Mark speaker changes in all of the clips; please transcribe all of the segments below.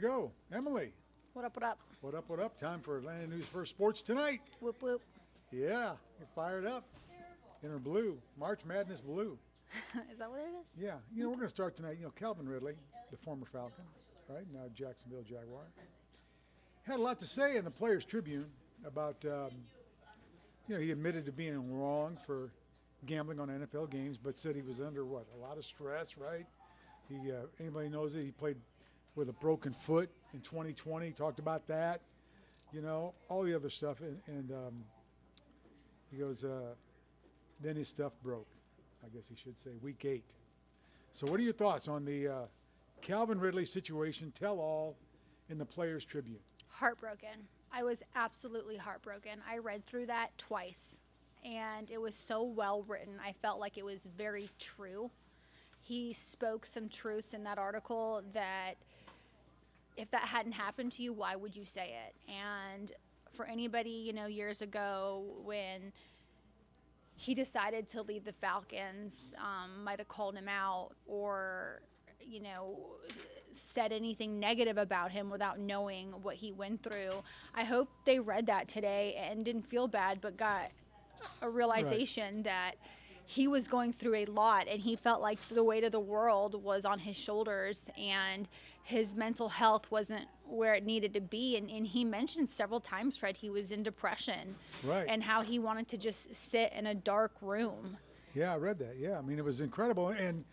Speaker 1: we go. Emily.
Speaker 2: What up, what up?
Speaker 1: What up, what up? Time for Atlanta News First Sports Tonight.
Speaker 2: Whoop, whoop.
Speaker 1: Yeah, you're fired up. In her blue. March Madness blue.
Speaker 2: Is that what it is?
Speaker 1: Yeah. We're going to start tonight. Calvin Ridley, the former Falcon, right? Now Jacksonville Jaguar. Had a lot to say in the Players Tribune about, he admitted to being wrong for gambling on NFL games, but said he was under, a lot of stress, right? Anybody knows it, he played with a broken foot in 2020, talked about that, all the other stuff. And he goes, then his stuff broke, I guess he should say, week 8. So what are your thoughts on the Calvin Ridley situation, tell all in the Players Tribune?
Speaker 2: Heartbroken. I was absolutely heartbroken. I read through that twice, and it was so well written. I felt like it was very true. He spoke some truths in that article that if that hadn't happened to you, why would you say it? And for anybody, years ago when he decided to leave the Falcons, might have called him out or, said anything negative about him without knowing what he went through. I hope they read that today and didn't feel bad, but got a realization that he was going through a lot, and he felt like the weight of the world was on his shoulders, and his mental health wasn't where it needed to be. And he mentioned several times, Fred, he was in depression,
Speaker 1: right, and
Speaker 2: how he wanted to just sit in a dark room.
Speaker 1: Yeah, I read that. Yeah, I mean, it was incredible. And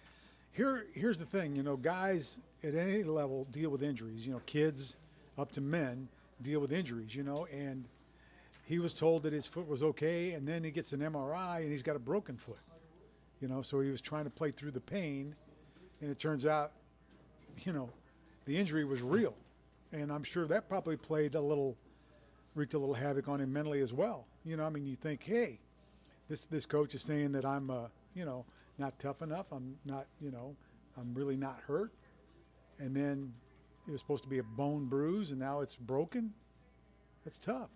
Speaker 1: here's the thing, guys at any level deal with injuries. Kids up to men deal with injuries, and he was told that his foot was okay, and then he gets an MRI and he's got a broken foot. So he was trying to play through the pain, and it turns out, the injury was real. And I'm sure that probably wreaked a little havoc on him mentally as well. You think, hey, this coach is saying that I'm, not tough enough. I'm not, I'm really not hurt. And then it was supposed to be a bone bruise, and now it's broken. That's tough.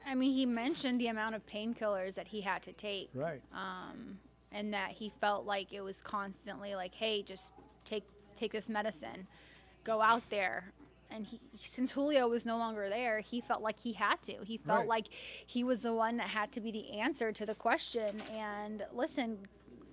Speaker 2: I mean, he mentioned the amount of painkillers that he had to take.
Speaker 1: Right.
Speaker 2: And that he felt like it was constantly like, hey, just take this medicine, go out there. And since Julio was no longer there, he felt like he had to. He felt like he was the one that had to be the answer to the question. And listen,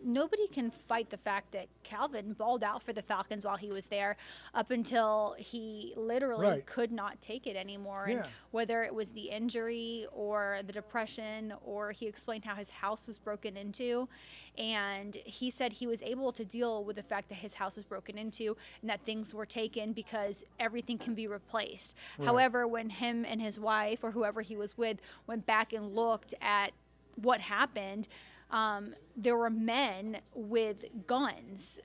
Speaker 2: nobody can fight the fact that Calvin balled out for the Falcons while he was there up until he literally could not take it anymore.
Speaker 1: Yeah.
Speaker 2: And whether it was the injury or the depression, or he explained how his house was broken into. And he said he was able to deal with the fact that his house was broken into and that things were taken because everything can be replaced.
Speaker 1: Right.
Speaker 2: However, when him and his wife or whoever he was with went back and looked at what happened, there were men with guns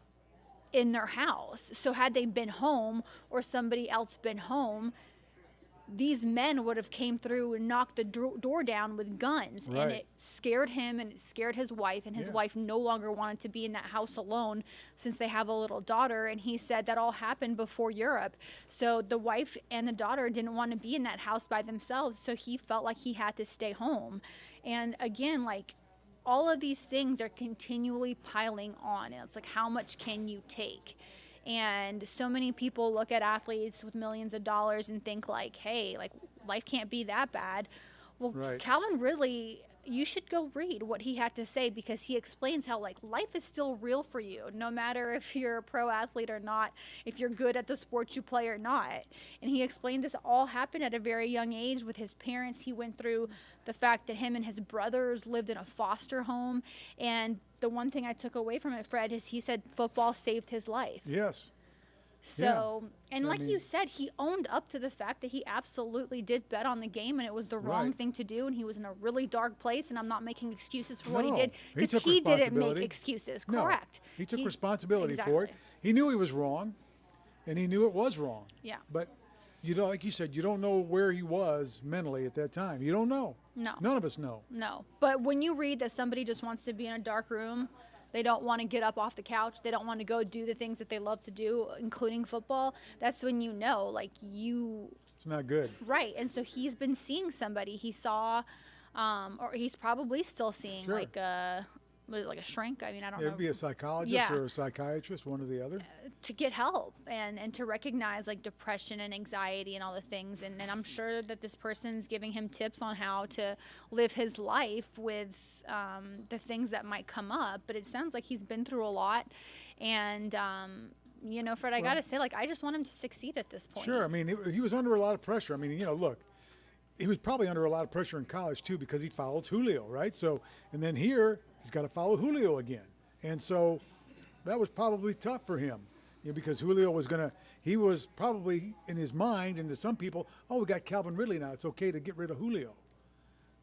Speaker 2: in their house. So had they been home or somebody else been home, these men would have came through and knocked the door down with guns.
Speaker 1: Right.
Speaker 2: And it scared him and it scared his wife. And his wife no longer wanted to be in that house alone since they have a little daughter. And he said that all happened before Europe. So the wife and the daughter didn't want to be in that house by themselves. So he felt like he had to stay home. And again, all of these things are continually piling on. And it's like, how much can you take? And so many people look at athletes with millions of dollars and think hey, life can't be that bad. Well, Calvin Ridley, you should go read what he had to say, because he explains how life is still real for you, no matter if you're a pro athlete or not, if you're good at the sport you play or not. And he explained this all happened at a very young age with his parents. He went through the fact that him and his brothers lived in a foster home. And the one thing I took away from it, Fred, is he said football saved his life.
Speaker 1: Yes.
Speaker 2: So, and you said, he owned up to the fact that he absolutely did bet on the game, and it was the wrong thing to do, and he was in a really dark place, and I'm not making excuses for what he did, because he didn't make excuses. Correct.
Speaker 1: No, he took responsibility for it. He knew he was wrong, and he knew it was wrong.
Speaker 2: Yeah.
Speaker 1: But, like you said, you don't know where he was mentally at that time. You don't know.
Speaker 2: No.
Speaker 1: None of us know.
Speaker 2: No. But when you read that somebody just wants to be in a dark room, they don't want to get up off the couch, they don't want to go do the things that they love to do, including football, that's when you know,
Speaker 1: it's not good.
Speaker 2: Right. And so he's been seeing somebody he saw, or he's probably still seeing, was it like a shrink? I mean, I don't
Speaker 1: It'd
Speaker 2: know.
Speaker 1: be a psychologist
Speaker 2: Yeah.
Speaker 1: or a psychiatrist, one or the other.
Speaker 2: To get help and to recognize like depression and anxiety and all the things. And I'm sure that this person's giving him tips on how to live his life with the things that might come up. But it sounds like he's been through a lot. And, you know, Fred, I got to say, like, I just want him to succeed at this point.
Speaker 1: Sure. I mean, he was under a lot of pressure. I mean, you know, look, he was probably under a lot of pressure in college too because he follows Julio, right? So, and then here he's got to follow Julio again, and so that was probably tough for him, you know, because Julio he was probably in his mind, and to some people, oh, we got Calvin Ridley now, it's okay to get rid of Julio,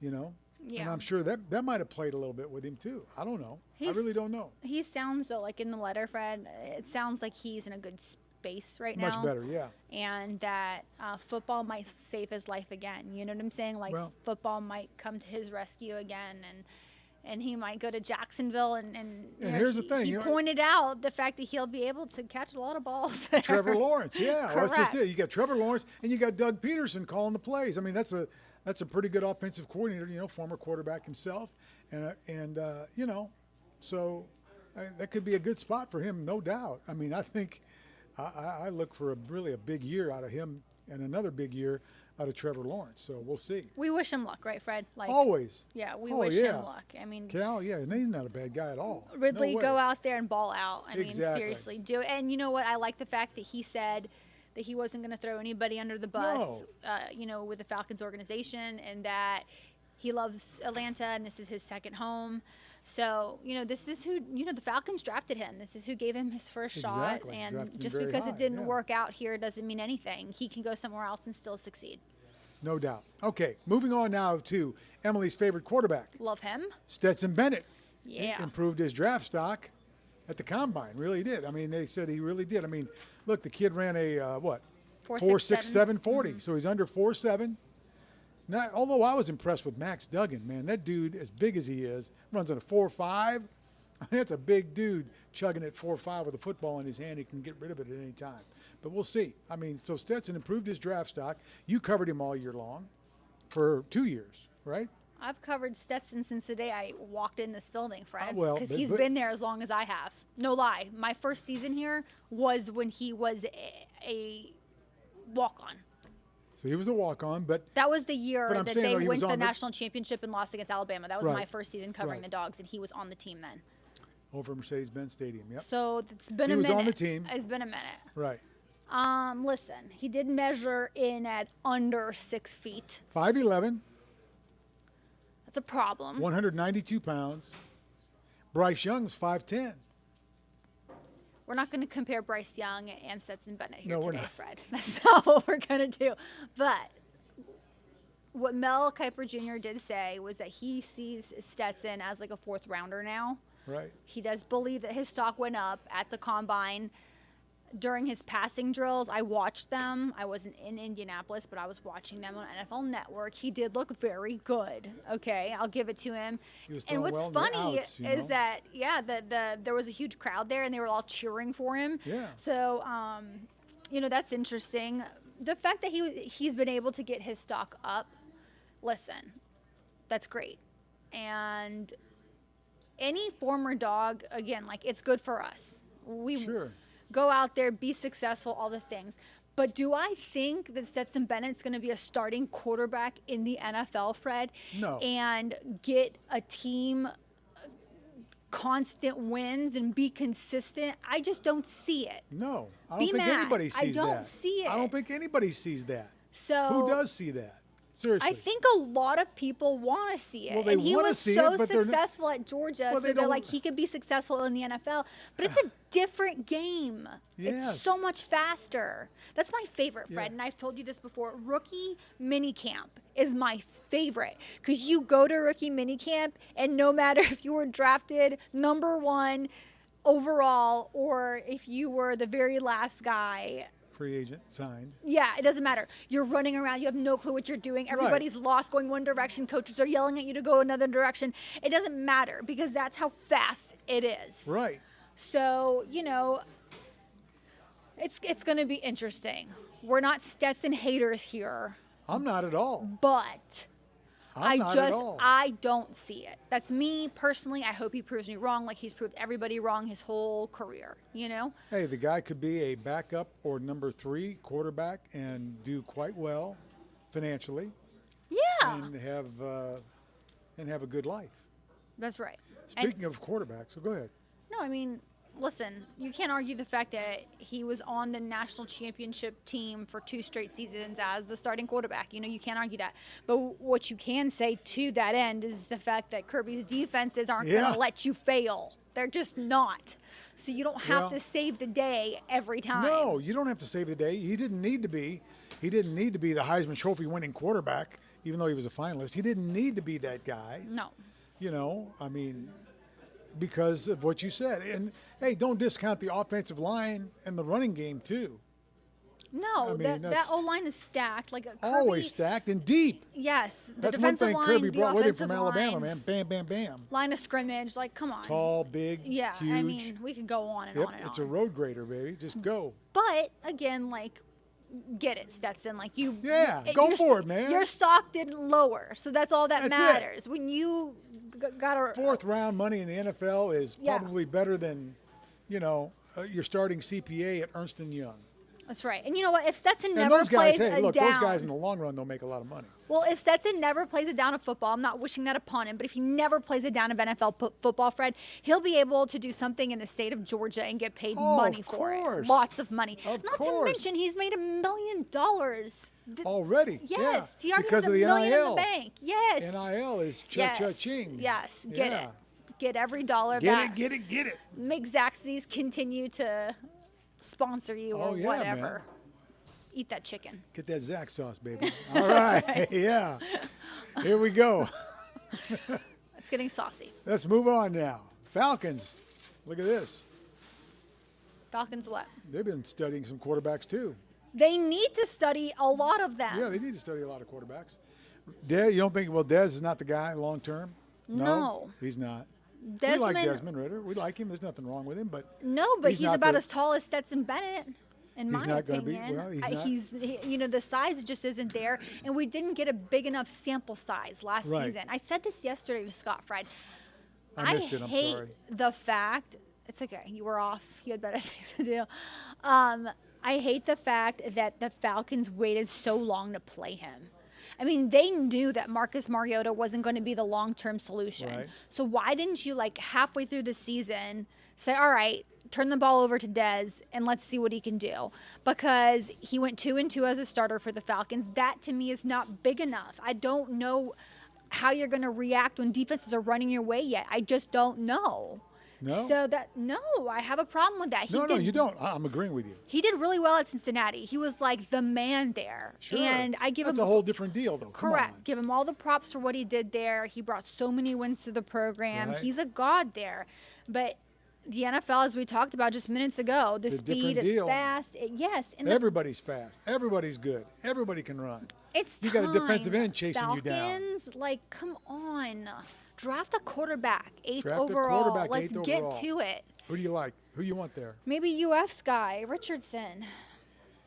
Speaker 1: you know.
Speaker 2: Yeah.
Speaker 1: And I'm sure that might have played a little bit with him too. I don't know. I really don't know.
Speaker 2: He sounds, though, like in the letter, Fred, it sounds like he's in a good space right now.
Speaker 1: Much better, yeah.
Speaker 2: And that football might save his life again. You know what I'm saying? Like, football might come to his rescue again, and he might go to Jacksonville. And you know,
Speaker 1: here's the thing.
Speaker 2: He pointed out the fact that he'll be able to catch a lot of balls.
Speaker 1: Trevor Lawrence, yeah. Well, that's just
Speaker 2: Correct.
Speaker 1: it. You got Trevor Lawrence, and you got Doug Peterson calling the plays. I mean, that's a pretty good offensive coordinator, you know, former quarterback himself. And you know, so that could be a good spot for him, no doubt. I mean, I think I look for really a big year out of him and another big year out of Trevor Lawrence. So we'll see.
Speaker 2: We wish him luck, right, Fred? Like,
Speaker 1: Always.
Speaker 2: Yeah, we wish him luck. I mean,
Speaker 1: Cal, yeah, and he's not a bad guy at all.
Speaker 2: Ridley,
Speaker 1: No way.
Speaker 2: go out there and ball out. I mean,
Speaker 1: Exactly.
Speaker 2: seriously, do it. And you know what? I like the fact that he said that he wasn't going to throw anybody under the bus, you know, with the Falcons organization, and that he loves Atlanta and this is his second home. So, you know, this is who, you know, the Falcons drafted him. This is who gave him his first shot.
Speaker 1: Exactly.
Speaker 2: And
Speaker 1: Drafted him
Speaker 2: just
Speaker 1: very
Speaker 2: because
Speaker 1: high,
Speaker 2: it didn't
Speaker 1: yeah.
Speaker 2: work out here doesn't mean anything. He can go somewhere else and still succeed.
Speaker 1: No doubt. Okay, moving on now to Emily's favorite quarterback,
Speaker 2: Love him.
Speaker 1: Stetson Bennett.
Speaker 2: Yeah.
Speaker 1: Improved his draft stock at the combine. Really did. I mean, they said he really did. I mean, look, the kid ran a 4.67 40. So he's under 4.7. Not, although I was impressed with Max Duggan, man. That dude, as big as he is, runs on a 4.5. That's a big dude chugging at 4.5 with a football in his hand. He can get rid of it at any time. But we'll see. I mean, so Stetson improved his draft stock. You covered him all year long for 2 years, right?
Speaker 2: I've covered Stetson since the day I walked in this building, Fred,
Speaker 1: well,
Speaker 2: because
Speaker 1: but-
Speaker 2: he's
Speaker 1: but-
Speaker 2: been there as long as I have. No lie. My first season here was when he was a walk-on.
Speaker 1: So he was a walk-on, but
Speaker 2: That was the year
Speaker 1: But I'm
Speaker 2: that
Speaker 1: saying,
Speaker 2: they
Speaker 1: though, he
Speaker 2: went
Speaker 1: was
Speaker 2: to the
Speaker 1: on the-
Speaker 2: national championship and lost against Alabama. That was
Speaker 1: Right.
Speaker 2: my first season covering
Speaker 1: Right.
Speaker 2: the Dogs, and he was on the team then.
Speaker 1: over Mercedes-Benz Stadium, yep.
Speaker 2: So it's been
Speaker 1: He
Speaker 2: a
Speaker 1: was
Speaker 2: minute.
Speaker 1: on the team.
Speaker 2: It's been a minute.
Speaker 1: Right.
Speaker 2: Listen, he did measure in at under 6 feet.
Speaker 1: 5'11",
Speaker 2: That's a problem.
Speaker 1: 192 pounds. Bryce Young was 5'10".
Speaker 2: We're not going to compare Bryce Young and Stetson Bennett here
Speaker 1: No, we're
Speaker 2: today,
Speaker 1: not.
Speaker 2: Fred. That's not what we're going to do. But what Mel Kiper Jr. did say was that he sees Stetson as like a fourth rounder now.
Speaker 1: Right.
Speaker 2: He does believe that his stock went up at the combine during his passing drills. I watched them. I wasn't in Indianapolis, but I was watching them on NFL Network. He did look very good. Okay, I'll give it to him.
Speaker 1: He was
Speaker 2: And
Speaker 1: throwing
Speaker 2: what's
Speaker 1: well in the
Speaker 2: funny
Speaker 1: outs, you
Speaker 2: is
Speaker 1: know?
Speaker 2: that there was a huge crowd there, and they were all cheering for him.
Speaker 1: Yeah.
Speaker 2: So you know, that's interesting. The fact that he's been able to get his stock up. Listen, that's great. And any former dog, again, like, it's good for us. We
Speaker 1: Sure.
Speaker 2: go out there, be successful, all the things. But do I think that Stetson Bennett's going to be a starting quarterback in the NFL, Fred?
Speaker 1: No.
Speaker 2: And get a team constant wins and be consistent? I just don't see it.
Speaker 1: No, I
Speaker 2: Be
Speaker 1: don't think
Speaker 2: mad.
Speaker 1: anybody
Speaker 2: I
Speaker 1: sees
Speaker 2: don't
Speaker 1: that.
Speaker 2: see
Speaker 1: I
Speaker 2: it.
Speaker 1: don't think anybody sees that.
Speaker 2: So
Speaker 1: Who does see that? Seriously.
Speaker 2: I think a lot of people want to see it.
Speaker 1: Well, they
Speaker 2: and he
Speaker 1: wanna
Speaker 2: was
Speaker 1: see
Speaker 2: so
Speaker 1: it, but they're not-
Speaker 2: successful at Georgia,
Speaker 1: Well,
Speaker 2: so
Speaker 1: they
Speaker 2: they're
Speaker 1: don't-
Speaker 2: like, he could be successful in the NFL. But it's a different game.
Speaker 1: Yes.
Speaker 2: It's so much faster. That's my favorite, Fred.
Speaker 1: Yeah.
Speaker 2: And I've told you this before. Rookie minicamp is my favorite because you go to rookie minicamp, and no matter if you were drafted number 1 overall or if you were the very last guy,
Speaker 1: Free agent signed.
Speaker 2: yeah, it doesn't matter. You're running around. You have no clue what you're doing. Everybody's lost, going one direction. Coaches are yelling at you to go another direction. It doesn't matter because that's how fast it is.
Speaker 1: Right.
Speaker 2: So, you know, it's going to be interesting. We're not Stetson haters here,
Speaker 1: I'm not at all.
Speaker 2: but
Speaker 1: I'm not at all.
Speaker 2: I don't see it. That's me personally. I hope he proves me wrong, like he's proved everybody wrong his whole career. You know.
Speaker 1: Hey, the guy could be a backup or number 3 quarterback and do quite well financially.
Speaker 2: Yeah.
Speaker 1: And have a good life.
Speaker 2: That's right.
Speaker 1: Speaking of quarterbacks, so go ahead.
Speaker 2: No, I mean, listen, you can't argue the fact that he was on the national championship team for 2 straight seasons as the starting quarterback. You know, you can't argue that. But what you can say to that end is the fact that Kirby's defenses aren't going to let you fail. They're just not. So you don't have to save the day every time.
Speaker 1: No, you don't have to save the day. He didn't need to be. He didn't need to be the Heisman Trophy winning quarterback, even though he was a finalist. He didn't need to be that guy.
Speaker 2: No.
Speaker 1: You know, I mean, because of what you said. And, hey, don't discount the offensive line and the running game, too.
Speaker 2: No,
Speaker 1: I mean,
Speaker 2: that O-line is stacked. Like Kirby,
Speaker 1: always stacked and deep.
Speaker 2: Yes. The
Speaker 1: That's one
Speaker 2: defensive
Speaker 1: thing
Speaker 2: line,
Speaker 1: Kirby
Speaker 2: the
Speaker 1: brought with him from
Speaker 2: offensive
Speaker 1: Alabama,
Speaker 2: line,
Speaker 1: man. Bam, bam, bam.
Speaker 2: Line of scrimmage, like, come on.
Speaker 1: Tall, big,
Speaker 2: Yeah,
Speaker 1: huge.
Speaker 2: I mean, we could go on and
Speaker 1: Yep,
Speaker 2: on and
Speaker 1: it's
Speaker 2: on.
Speaker 1: a road grader, baby. Just go.
Speaker 2: But, again, like, get it, Stetson. Like, you.
Speaker 1: Yeah, go for it, man.
Speaker 2: Your stock didn't lower, so that's all that
Speaker 1: That's it.
Speaker 2: matters. When you got a
Speaker 1: 4th round money in the NFL is
Speaker 2: Yeah.
Speaker 1: probably better than, you know, your starting CPA at Ernst & Young.
Speaker 2: That's right. And you know what? If Stetson
Speaker 1: And
Speaker 2: never
Speaker 1: those guys,
Speaker 2: plays
Speaker 1: hey,
Speaker 2: a
Speaker 1: look,
Speaker 2: down,
Speaker 1: those guys in the long run, they'll make a lot of money.
Speaker 2: well, if Stetson never plays a down of football, I'm not wishing that upon him, but if he never plays a down of NFL football, Fred, he'll be able to do something in the state of Georgia and get paid money for it. Lots of money.
Speaker 1: Of
Speaker 2: Not
Speaker 1: course.
Speaker 2: to mention, he's made $1 million.
Speaker 1: Already?
Speaker 2: Yes,
Speaker 1: Yeah.
Speaker 2: he already
Speaker 1: Because
Speaker 2: has
Speaker 1: of
Speaker 2: $1
Speaker 1: the
Speaker 2: million in
Speaker 1: NIL.
Speaker 2: the bank. Yes.
Speaker 1: NIL is
Speaker 2: Yes.
Speaker 1: cha-cha-ching.
Speaker 2: Yes. Get
Speaker 1: Yeah.
Speaker 2: it. Get every dollar
Speaker 1: Get
Speaker 2: back.
Speaker 1: it, get it, get it.
Speaker 2: Make Zaxby's continue to sponsor you or
Speaker 1: Oh, yeah,
Speaker 2: whatever.
Speaker 1: man.
Speaker 2: Eat that chicken.
Speaker 1: Get that Zax sauce, baby. All right. Yeah. Here we go.
Speaker 2: It's getting saucy.
Speaker 1: Let's move on now. Falcons. Look at this.
Speaker 2: Falcons what?
Speaker 1: They've been studying some quarterbacks, too.
Speaker 2: They need to study a lot of them.
Speaker 1: Yeah, they need to study a lot of quarterbacks. Dez, you don't think, well, Dez is not the guy long term?
Speaker 2: No.
Speaker 1: He's not.
Speaker 2: Desmond,
Speaker 1: We like Desmond Ritter. We like him. There's nothing wrong with him, but
Speaker 2: no, but he's
Speaker 1: not
Speaker 2: about
Speaker 1: the-
Speaker 2: as tall as Stetson Bennett. In
Speaker 1: He's
Speaker 2: my
Speaker 1: not gonna be-
Speaker 2: opinion,
Speaker 1: well, he's not.
Speaker 2: you know, the size just isn't there, and we didn't get a big enough sample size last
Speaker 1: Right.
Speaker 2: season. I said this yesterday to Scott Fred.
Speaker 1: I missed it. I'm
Speaker 2: hate
Speaker 1: sorry.
Speaker 2: the fact. It's okay. You were off. You had better things to do. I hate the fact that the Falcons waited so long to play him. I mean, they knew that Marcus Mariota wasn't going to be the long-term solution.
Speaker 1: Right.
Speaker 2: So why didn't you, like, halfway through the season say, all right, turn the ball over to Dez and let's see what he can do? Because he went 2-2 as a starter for the Falcons. That, to me, is not big enough. I don't know how you're going to react when defenses are running your way yet. I just don't know.
Speaker 1: No?
Speaker 2: So I have a problem with that.
Speaker 1: No, you don't. I'm agreeing with you.
Speaker 2: He did really well at Cincinnati. He was like the man there.
Speaker 1: Sure.
Speaker 2: And I give
Speaker 1: That's
Speaker 2: him
Speaker 1: a whole different deal, though. Come
Speaker 2: correct.
Speaker 1: on.
Speaker 2: Give him all the props for what he did there. He brought so many wins to the program.
Speaker 1: Right.
Speaker 2: He's a god there. But the NFL, as we talked about just minutes ago, the
Speaker 1: It's a
Speaker 2: speed
Speaker 1: different
Speaker 2: is
Speaker 1: deal.
Speaker 2: fast. Yes. And
Speaker 1: Everybody's fast. Everybody's good. Everybody can run.
Speaker 2: it's
Speaker 1: You
Speaker 2: time.
Speaker 1: got a defensive end chasing you down.
Speaker 2: Falcons, like, come on. Draft a quarterback, 8th
Speaker 1: Draft a
Speaker 2: overall.
Speaker 1: quarterback,
Speaker 2: Let's
Speaker 1: 8th
Speaker 2: get
Speaker 1: overall.
Speaker 2: to it.
Speaker 1: Who do you like? Who you want there?
Speaker 2: Maybe UF's guy, Richardson.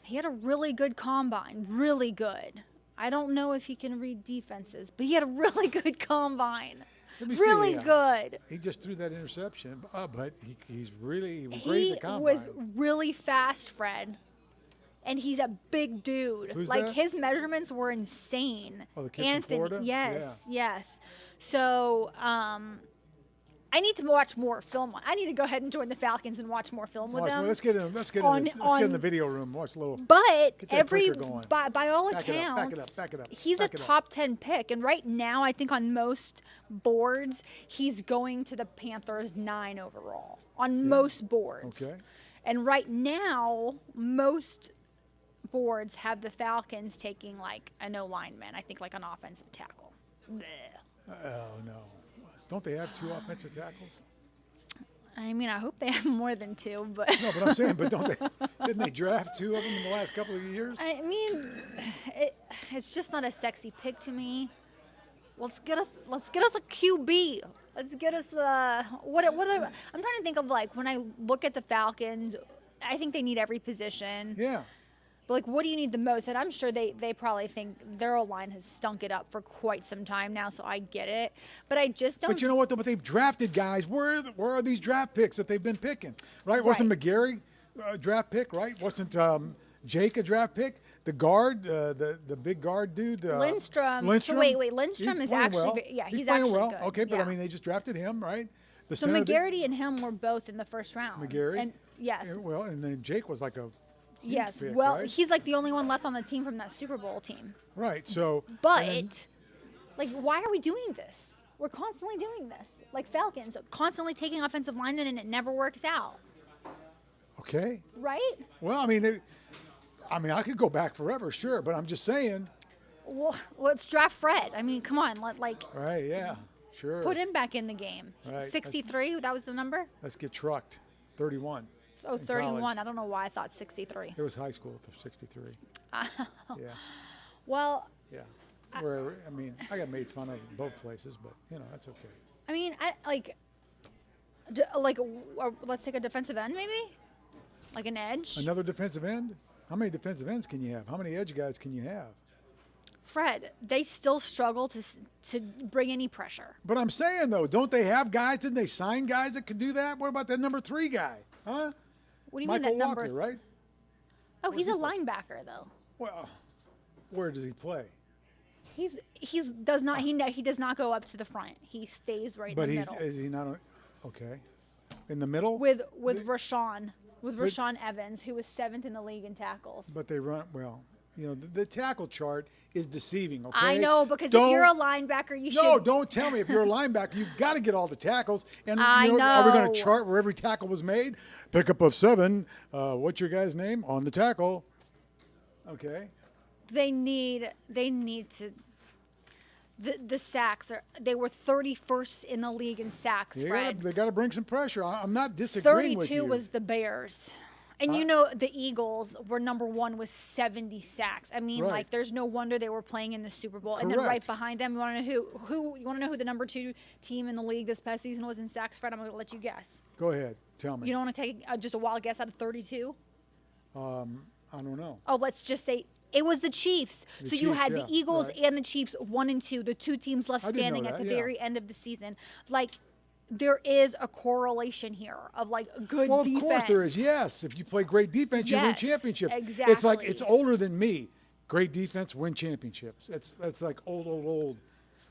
Speaker 2: He had a really good combine. Really good. I don't know if he can read defenses, but he had a really good combine.
Speaker 1: Let me see,
Speaker 2: Really good.
Speaker 1: He just threw that interception, but he was great at
Speaker 2: He
Speaker 1: the combine.
Speaker 2: was really fast, Fred. And he's a big dude.
Speaker 1: Who's
Speaker 2: like,
Speaker 1: that?
Speaker 2: his measurements were insane.
Speaker 1: Oh, the kid from Florida?
Speaker 2: Yes, yes. So, I need to watch more film. I need to go ahead and join the Falcons and watch more film with them.
Speaker 1: Let's get in the video room. Watch a little.
Speaker 2: But
Speaker 1: Get that clicker going.
Speaker 2: by all
Speaker 1: Back it up,
Speaker 2: accounts,
Speaker 1: back it up.
Speaker 2: he's
Speaker 1: back
Speaker 2: a
Speaker 1: it up.
Speaker 2: top 10 pick. And right now, I think on most boards, he's going to the Panthers 9 overall. On most boards.
Speaker 1: Okay.
Speaker 2: And right now, most boards have the Falcons taking like a no lineman. I think like an offensive tackle. Blech.
Speaker 1: Oh no! Don't they have 2 offensive tackles?
Speaker 2: I mean, I hope they have more than 2, but
Speaker 1: No, but I'm saying, but don't they? Didn't they draft 2 of them in the last couple of years?
Speaker 2: I mean, it's just not a sexy pick to me. Let's get us a QB. Let's get us what I'm trying to think of, like, when I look at the Falcons, I think they need every position.
Speaker 1: Yeah.
Speaker 2: But, like, what do you need the most? And I'm sure they probably think their O-line has stunk it up for quite some time now, so I get it. But I just don't.
Speaker 1: But you know what? But they've drafted guys. Where are these draft picks that they've been picking? Right? Wasn't McGarry a draft pick, right? Wasn't Jake a draft pick? The guard, the big guard dude.
Speaker 2: Lindstrom. So wait, Lindstrom
Speaker 1: He's
Speaker 2: is
Speaker 1: playing
Speaker 2: actually,
Speaker 1: well.
Speaker 2: he's
Speaker 1: playing
Speaker 2: actually
Speaker 1: well.
Speaker 2: good.
Speaker 1: Okay, but I
Speaker 2: Yeah.
Speaker 1: mean, they just drafted him, right? The
Speaker 2: So
Speaker 1: center
Speaker 2: McGarity and him were both in the first round.
Speaker 1: McGarry?
Speaker 2: And yes.
Speaker 1: Well, and then Jake was like a huge
Speaker 2: Yes.
Speaker 1: pick,
Speaker 2: Well,
Speaker 1: right?
Speaker 2: he's like the only one left on the team from that Super Bowl team.
Speaker 1: Right. So,
Speaker 2: But,
Speaker 1: and then-
Speaker 2: like, why are we doing this? We're constantly doing this. Like Falcons, constantly taking offensive linemen and it never works out.
Speaker 1: okay.
Speaker 2: Right?
Speaker 1: Well, I mean, I could go back forever, sure, but I'm just saying.
Speaker 2: Well, let's draft Fred. I mean, come on.
Speaker 1: Right. Yeah. Sure.
Speaker 2: Put him back in the game.
Speaker 1: Right.
Speaker 2: 63, that was the number?
Speaker 1: Let's get trucked. 31.
Speaker 2: Oh,
Speaker 1: in
Speaker 2: 31.
Speaker 1: college.
Speaker 2: I don't know why I thought 63.
Speaker 1: It was high school for 63. Yeah.
Speaker 2: Well,
Speaker 1: Yeah. I got made fun of both places, but that's okay.
Speaker 2: I mean, let's take a defensive end maybe? Like an edge?
Speaker 1: Another defensive end? How many defensive ends can you have? How many edge guys can you have?
Speaker 2: Fred, they still struggle to bring any pressure.
Speaker 1: But I'm saying though, don't they have guys? Didn't they sign guys that could do that? What about that number 3 guy? Huh?
Speaker 2: What do you
Speaker 1: Michael
Speaker 2: mean that
Speaker 1: Walker,
Speaker 2: number?
Speaker 1: right?
Speaker 2: Oh, he's a linebacker though.
Speaker 1: Well, where does he play?
Speaker 2: He does not go up to the front. He stays right
Speaker 1: But
Speaker 2: in the middle.
Speaker 1: is he not okay? In the middle?
Speaker 2: With Rashawn Evans, who was 7th in the league in tackles.
Speaker 1: But they run well. The tackle chart is deceiving. Okay.
Speaker 2: I know, because if you're a linebacker, you should.
Speaker 1: No, don't tell me if you're a linebacker. You've got to get all the tackles. And
Speaker 2: I
Speaker 1: Are we going
Speaker 2: know.
Speaker 1: to chart where every tackle was made? Pickup of 7. What's your guy's name on the tackle? Okay.
Speaker 2: They need to. The sacks they were 31st in the league in sacks. Fred.
Speaker 1: They got to bring some pressure. I'm not disagreeing with you.
Speaker 2: 32 was the Bears. And the Eagles were number 1 with 70 sacks. I mean,
Speaker 1: Right.
Speaker 2: there's no wonder they were playing in the Super Bowl. And then right
Speaker 1: Correct.
Speaker 2: behind them, you want to know who the number 2 team in the league this past season was in sacks, Fred? I'm going to let you guess.
Speaker 1: Go ahead. Tell me.
Speaker 2: You don't want to take just a wild guess out of 32?
Speaker 1: I don't know.
Speaker 2: Oh, let's just say it was the Chiefs. So you
Speaker 1: Chiefs,
Speaker 2: had
Speaker 1: yeah,
Speaker 2: the Eagles
Speaker 1: right.
Speaker 2: and the Chiefs 1 and 2, the 2 teams left
Speaker 1: I didn't know
Speaker 2: standing at
Speaker 1: that,
Speaker 2: the
Speaker 1: yeah.
Speaker 2: very end of the season. There is a correlation here of good
Speaker 1: Well,
Speaker 2: defense.
Speaker 1: of course there is. Yes, if you play great defense, you win
Speaker 2: Yes,
Speaker 1: championships.
Speaker 2: exactly.
Speaker 1: It's older than me. Great defense, win championships. That's like old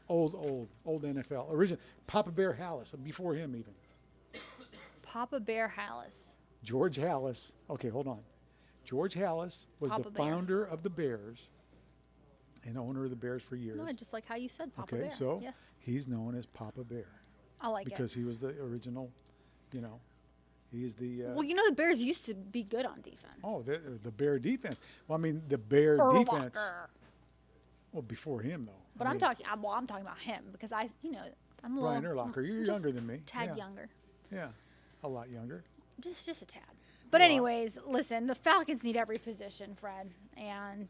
Speaker 1: NFL. Original Papa Bear Hallis, before him even.
Speaker 2: Papa Bear Hallis.
Speaker 1: George Hallis. Okay, hold on. George Hallis was
Speaker 2: Papa
Speaker 1: the
Speaker 2: Bear.
Speaker 1: founder of the Bears and owner of the Bears for years.
Speaker 2: No, just like how you said Papa
Speaker 1: Okay,
Speaker 2: Bear.
Speaker 1: so
Speaker 2: yes,
Speaker 1: he's known as Papa Bear
Speaker 2: I like
Speaker 1: because
Speaker 2: it.
Speaker 1: he was the original. He's the.
Speaker 2: Well, the Bears used to be good on defense.
Speaker 1: The Bear defense. Well, I mean the Bear defense.
Speaker 2: Urlacher.
Speaker 1: Well, before him though.
Speaker 2: But I'm talking about him because I'm a little.
Speaker 1: Brian Urlacher. You're
Speaker 2: just
Speaker 1: younger than me.
Speaker 2: Tad
Speaker 1: Yeah.
Speaker 2: younger.
Speaker 1: Yeah, a lot younger.
Speaker 2: Just a tad. But anyways, listen, the Falcons need every position, Fred, and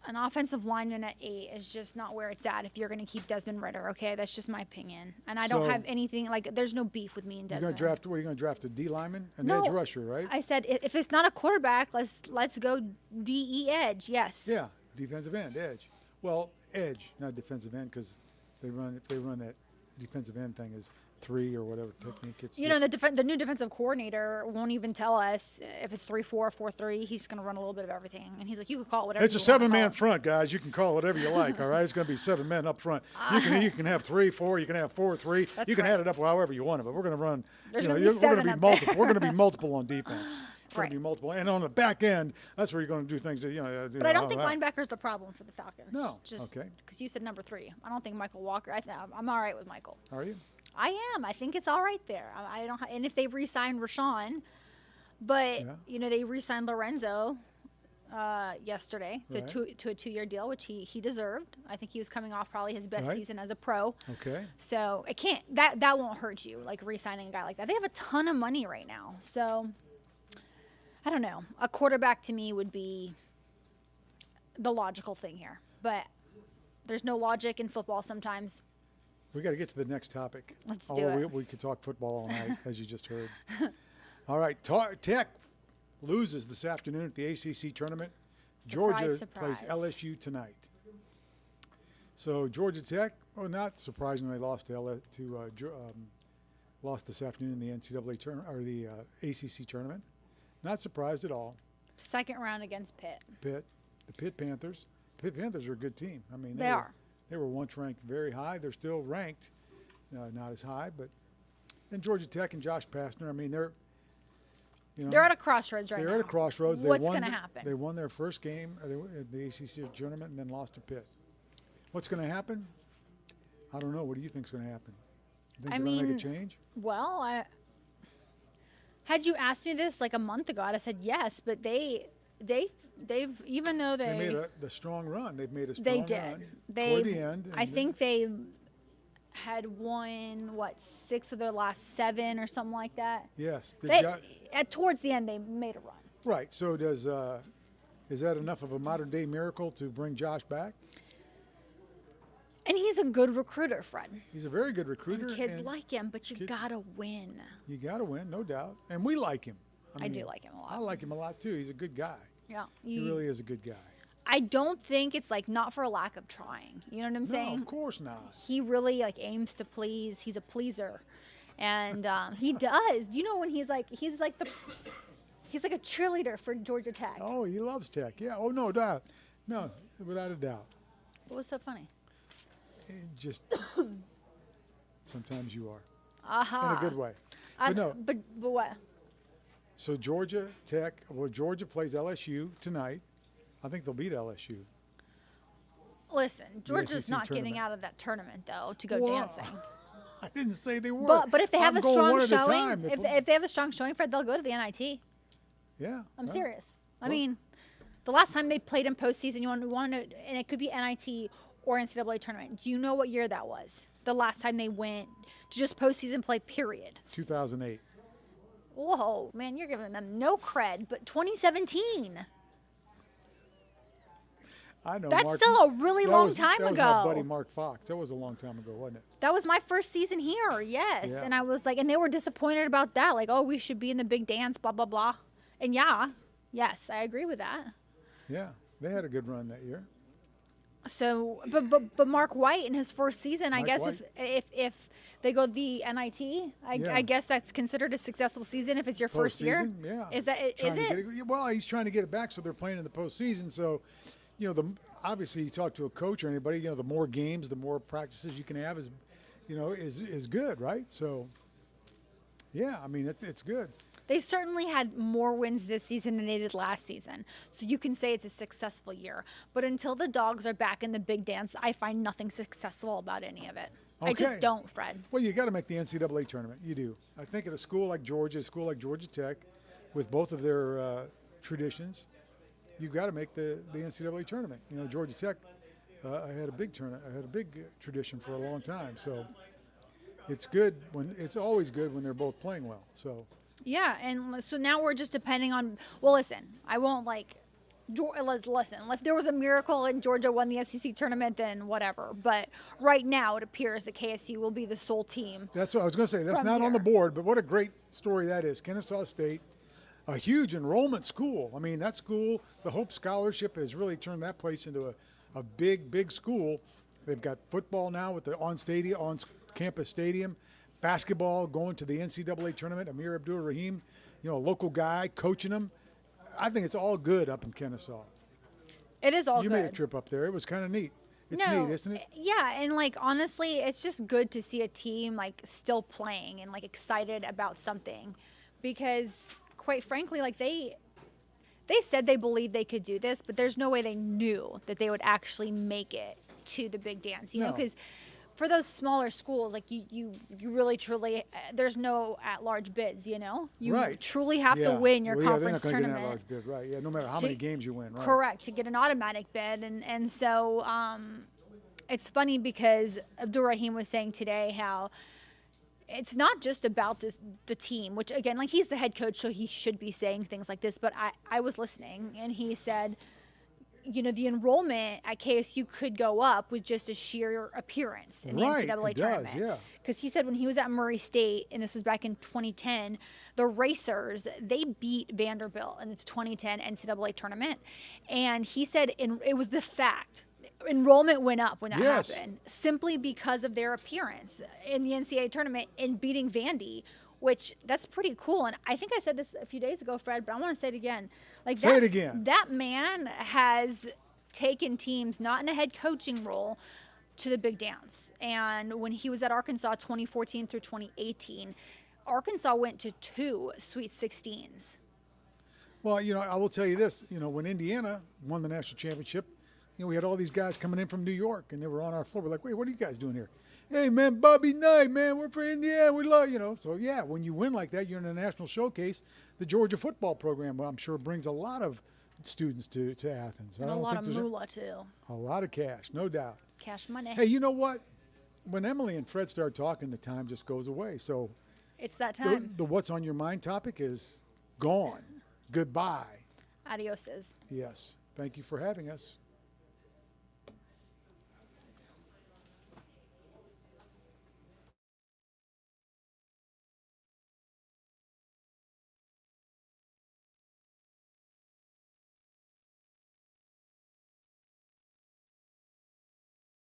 Speaker 2: an offensive lineman at 8 is just not where it's at if you're going to keep Desmond Ridder, okay? That's just my opinion. And I don't
Speaker 1: So-
Speaker 2: have anything, there's no beef with me and
Speaker 1: You're
Speaker 2: Desmond.
Speaker 1: going to draft. What are you going to draft? A D lineman, an
Speaker 2: No,
Speaker 1: edge rusher, right?
Speaker 2: I said if it's not a quarterback, let's go DE edge, yes.
Speaker 1: Yeah, defensive end, edge. Well, edge, not defensive end, because they run that defensive end thing is 3 or whatever technique. It's
Speaker 2: The new defensive coordinator won't even tell us if it's 3-4, 4-3. He's going to run a little bit of everything. And he's like, you can call it whatever
Speaker 1: It's a
Speaker 2: you want to
Speaker 1: 7-man
Speaker 2: call it."
Speaker 1: front, guys. You can call it whatever you like. All right, it's going to be 7 men up front. You can have 3-4. You can have 4-3.
Speaker 2: That's
Speaker 1: You can
Speaker 2: right.
Speaker 1: add it up however you want it. But we're going to run.
Speaker 2: There's gonna be
Speaker 1: we're going
Speaker 2: 7
Speaker 1: to be
Speaker 2: up
Speaker 1: multiple.
Speaker 2: there.
Speaker 1: We're going to be multiple on defense. Going
Speaker 2: Right.
Speaker 1: to be multiple, and on the back end, that's where you're going to do things.
Speaker 2: But I don't think linebacker's the problem for the Falcons.
Speaker 1: No,
Speaker 2: Just
Speaker 1: okay.
Speaker 2: because you said number 3. I don't think Michael Walker. I'm all right with Michael.
Speaker 1: Are you?
Speaker 2: I am. I think it's all right there. I don't. And if they've re-signed Rashawn, but
Speaker 1: Yeah.
Speaker 2: they re-signed Lorenzo yesterday
Speaker 1: Right.
Speaker 2: to a 2-year deal, which he deserved. I think he was coming off probably his best
Speaker 1: Right.
Speaker 2: season as a pro.
Speaker 1: Okay.
Speaker 2: So it can't. That won't hurt you, re-signing a guy like that. They have a ton of money right now. So I don't know. A quarterback to me would be the logical thing here, but there's no logic in football sometimes.
Speaker 1: We got to get to the next topic.
Speaker 2: Let's do it.
Speaker 1: We could talk football all night, as you just heard. All right, Tech loses this afternoon at the ACC tournament. Georgia
Speaker 2: Surprise.
Speaker 1: plays LSU tonight. So Georgia Tech, well, not surprisingly, lost lost this afternoon in the NCAA tournament or the ACC tournament. Not surprised at all.
Speaker 2: Second round against Pitt.
Speaker 1: The Pitt Panthers. Pitt Panthers are a good team. I mean,
Speaker 2: They are.
Speaker 1: They were once ranked very high. They're still ranked, not as high, but. And Georgia Tech and Josh Pastner. I mean, they're
Speaker 2: at a crossroads right now.
Speaker 1: They're at a crossroads.
Speaker 2: What's going to happen?
Speaker 1: They won their first game at the ACC tournament and then lost to Pitt. What's going to happen? I don't know. What do you think's going to happen? Think they're going to make a change?
Speaker 2: Well, had you asked me this like a month ago, I'd have said yes. But they've even though
Speaker 1: they made the strong run. They've made a strong
Speaker 2: they did.
Speaker 1: run
Speaker 2: They
Speaker 1: toward the end.
Speaker 2: I think they had won 6 of their last 7 or something like that.
Speaker 1: Yes.
Speaker 2: Towards the end, they made a run.
Speaker 1: Right. So is that enough of a modern day miracle to bring Josh back?
Speaker 2: And he's a good recruiter, Fred.
Speaker 1: He's a very good recruiter.
Speaker 2: And kids like him, but you gotta win.
Speaker 1: You gotta win, no doubt. And we like him.
Speaker 2: I do like him a lot.
Speaker 1: I like him a lot too. He's a good guy.
Speaker 2: Yeah.
Speaker 1: He really is a good guy.
Speaker 2: I don't think it's like not for a lack of trying. You know what I'm saying?
Speaker 1: No, of course not.
Speaker 2: He really like aims to please. He's a pleaser, and he does. You know when he's like a cheerleader for Georgia Tech.
Speaker 1: Oh, he loves Tech. Yeah. Oh, no doubt. No, without a doubt.
Speaker 2: What was so funny?
Speaker 1: Just sometimes you are.
Speaker 2: Aha.
Speaker 1: In a good way. But no.
Speaker 2: But what?
Speaker 1: So Georgia plays LSU tonight. I think they'll beat LSU.
Speaker 2: Listen, Georgia's
Speaker 1: ACC
Speaker 2: not getting
Speaker 1: tournament.
Speaker 2: out of that tournament though to go dancing.
Speaker 1: I didn't say they were.
Speaker 2: But if they have
Speaker 1: I'm
Speaker 2: a
Speaker 1: going
Speaker 2: strong
Speaker 1: one at a
Speaker 2: showing,
Speaker 1: time.
Speaker 2: if they have a strong showing, Fred, they'll go to the NIT.
Speaker 1: Yeah.
Speaker 2: I'm
Speaker 1: well,
Speaker 2: serious. I mean, the last time they played in postseason, you want to, and it could be NIT or NCAA tournament. Do you know what year that was? The last time they went to just postseason play, period.
Speaker 1: 2008.
Speaker 2: Whoa, man, you're giving them no cred, but 2017.
Speaker 1: I know.
Speaker 2: That's still a really long time
Speaker 1: that
Speaker 2: ago.
Speaker 1: was my buddy Mark Fox. That was a long time ago, wasn't it?
Speaker 2: That was my first season here, yes.
Speaker 1: Yeah.
Speaker 2: And I was like, and they were disappointed about that. Like, oh, we should be in the big dance, blah, blah, blah. And yes, I agree with that.
Speaker 1: Yeah, they had a good run that year.
Speaker 2: So, but Mark White in his first season, I
Speaker 1: Mark
Speaker 2: guess
Speaker 1: White?
Speaker 2: if they go the NIT, I guess that's considered a successful season if it's your first year.
Speaker 1: Postseason, yeah.
Speaker 2: Is it?
Speaker 1: Well, he's trying to get it back, so they're playing in the postseason. So, obviously you talk to a coach or anybody, the more games, the more practices you can have is good, right? So, yeah, I mean it's good.
Speaker 2: They certainly had more wins this season than they did last season. So you can say it's a successful year. But until the Dogs are back in the big dance, I find nothing successful about any of it.
Speaker 1: Okay.
Speaker 2: I just don't, Fred.
Speaker 1: Well, you got to make the NCAA tournament. You do. I think at a school like Georgia Tech, with both of their traditions, you've got to make the NCAA tournament. Georgia Tech had a big tournament. I had a big tradition for a long time. So it's always good when they're both playing well. So.
Speaker 2: Yeah, and so now we're just depending on. Well, listen, I won't listen. If there was a miracle and Georgia won the SEC tournament, then whatever. But right now, it appears that KSU will be the sole team.
Speaker 1: That's what I was going to say. That's not on the board, but what a great story that is. Kennesaw State, a huge enrollment school. I mean, that school, the Hope Scholarship has really turned that place into a big, big school. They've got football now with the on-campus stadium. Basketball, going to the NCAA tournament, Amir Abdul-Rahim, a local guy coaching them. I think it's all good up in Kennesaw.
Speaker 2: It is all good.
Speaker 1: You made a trip up there. It was kind of neat. It's neat, isn't it?
Speaker 2: Yeah, and honestly, it's just good to see a team still playing and excited about something, because quite frankly, they said they believed they could do this, but there's no way they knew that they would actually make it to the big dance. Because for those smaller schools, you really truly, there's no at-large bids. You
Speaker 1: right.
Speaker 2: truly have to win your conference
Speaker 1: they're not
Speaker 2: tournament.
Speaker 1: Get an at-large bid, right? Yeah, no matter how many games you win, right?
Speaker 2: Correct, to get an automatic bid, and so it's funny because Abdul-Rahim was saying today how it's not just about the team, which again, he's the head coach, so he should be saying things like this. But I was listening, and he said, the enrollment at KSU could go up with just a sheer appearance in the
Speaker 1: Right,
Speaker 2: NCAA
Speaker 1: it does,
Speaker 2: tournament.
Speaker 1: yeah.
Speaker 2: Because he said when he was at Murray State, and this was back in 2010, the Racers, they beat Vanderbilt in its 2010 NCAA tournament. And he said it was the fact. Enrollment went up when that
Speaker 1: Yes.
Speaker 2: happened, simply because of their appearance in the NCAA tournament and beating Vandy, which that's pretty cool. And I think I said this a few days ago, Fred, but I want to say it again. Like
Speaker 1: Say it again.
Speaker 2: That man has taken teams not in a head coaching role to the big dance. And when he was at Arkansas 2014 through 2018, Arkansas went to 2 Sweet 16s.
Speaker 1: Well, I will tell you this. When Indiana won the national championship, we had all these guys coming in from New York, and they were on our floor. We're like, wait, what are you guys doing here? Hey, man, Bobby Knight, man, we're for Indiana. We love, So, yeah, when you win like that, you're in a national showcase. The Georgia football program, well, I'm sure, brings a lot of students to Athens.
Speaker 2: And a lot of moolah, too.
Speaker 1: A lot of cash, no doubt.
Speaker 2: Cash money.
Speaker 1: Hey, you know what? When Emily and Fred start talking, the time just goes away. So
Speaker 2: It's that time.
Speaker 1: the what's on your mind topic is gone. Goodbye.
Speaker 2: Adioses.
Speaker 1: Yes. Thank you for having us.